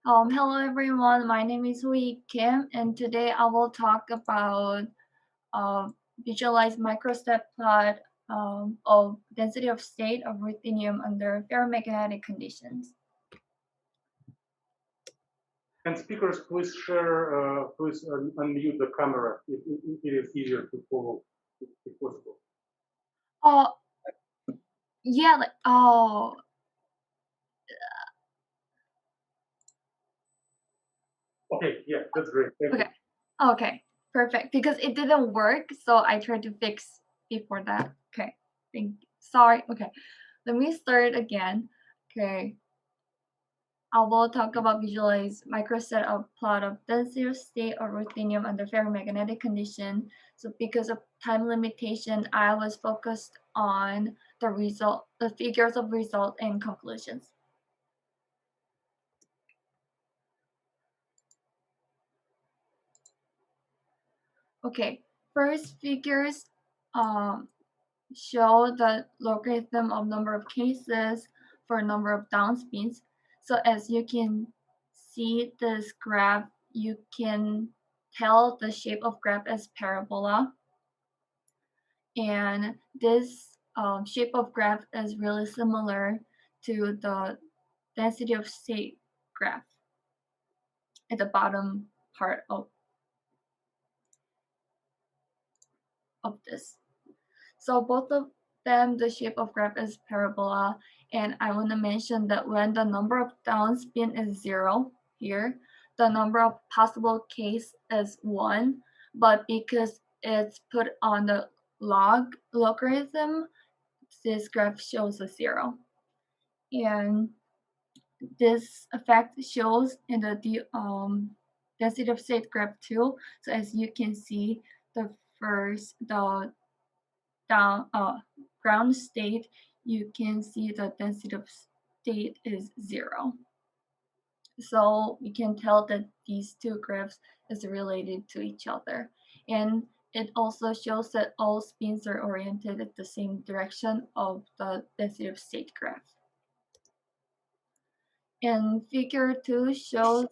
Hello everyone, my name is Hui Kim, and today I will talk about uh, visualize microstep plot of density of state of ruthenium under ferromagnetic conditions. And speakers, please share, please unmute the camera. It is easier to follow if possible. Oh, yeah, Okay, yeah, that's great. Thank okay, okay, perfect. Because it didn't work, so I tried to fix before that. Okay, sorry. Okay, let me start again. Okay. I will talk about visualize microset of plot of density state of ruthenium under ferromagnetic condition. So because of time limitation, I was focused on the figures of result and conclusions. Okay, first figures show the logarithm of number of cases for number of downspins. So as you can see this graph, you can tell the shape of graph as parabola. And this shape of graph is really similar to the density of state graph at the bottom part of this. So both of them, the shape of graph is parabola, and I want to mention that when the number of downspin is 0 here, the number of possible case is 1, but because it's put on the logarithm, this graph shows a 0. And this effect shows in the density of state graph too. So as you can see, the ground state, you can see the density of state is 0. So we can tell that these two graphs is related to each other. And it also shows that all spins are oriented at the same direction of the density of state graph. And figure 2 shows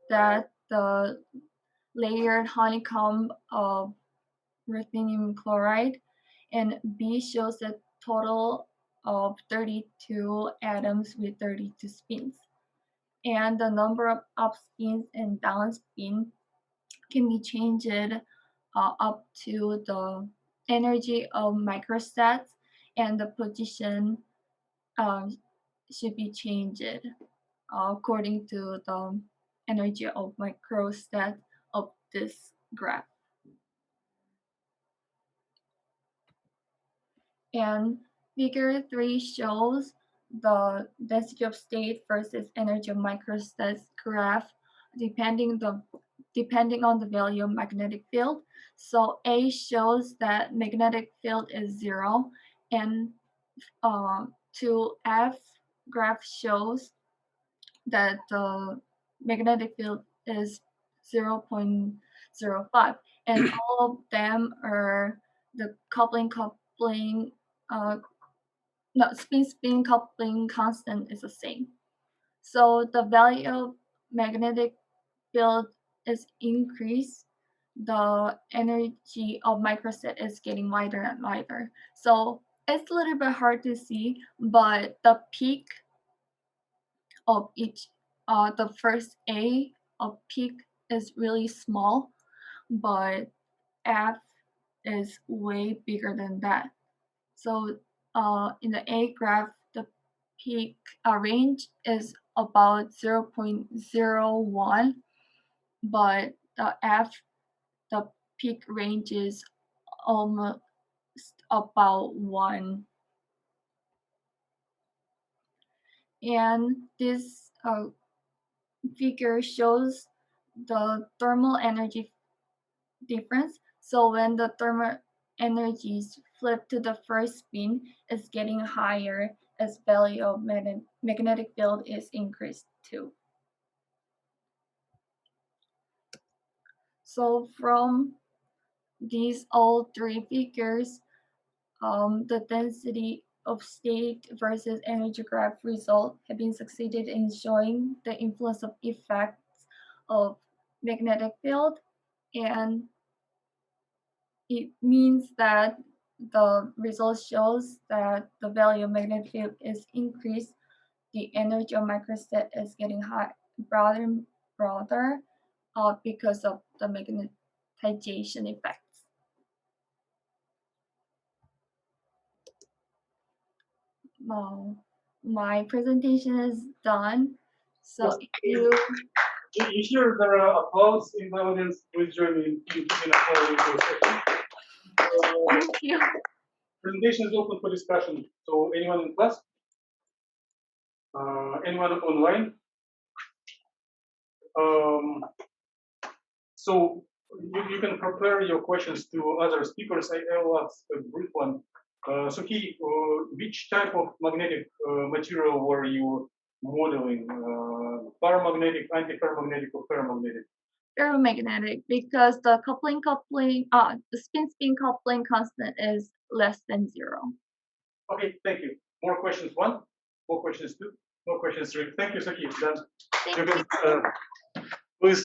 that the layered honeycomb of ruthenium chloride, and B shows a total of 32 atoms with 32 spins. And the number of up spins and down spin can be changed up to the energy of microstats, and the position um, should be changed according to the energy of microstat of this graph. And figure 3 shows the density of state versus energy of microstats graph depending on the value of magnetic field. So A shows that magnetic field is 0, and 2F graph shows that the magnetic field is 0.05, and all of them are the uh, no, spin coupling constant is the same. So the value of magnetic field is increased, the energy of microset is getting wider and wider. So it's a little bit hard to see, but the peak of each, the first A of peak is really small, but F is way bigger than that. So in the A graph, the peak range is about 0.01, but the peak range is almost about 1. And this figure shows the thermal energy difference. So when the thermal energies flip to the first spin, it's getting higher as value of magnetic field is increased too. So from these all three figures, the density of state versus energy graph result have been succeeded in showing the influence of effects of magnetic field, and it means that the result shows that the value of magnetic field is increased, the energy of microstat is getting broader and broader because of the magnetization effects. My presentation is done. So Yes. if you You hear there are applause in the audience. Please join me in applauding for a second. thank you. Presentation is open for discussion. So anyone in class? Anyone online? So you can prepare your questions to other speakers. I will ask a brief one. Suki, which type of magnetic material were you modeling? Paramagnetic, antiparamagnetic, or paramagnetic? Ferromagnetic, because the the spin-spin coupling constant is less than 0. Okay, thank you. More questions one, more questions two, more questions three. Thank you, Suki. Done. Thank You can you.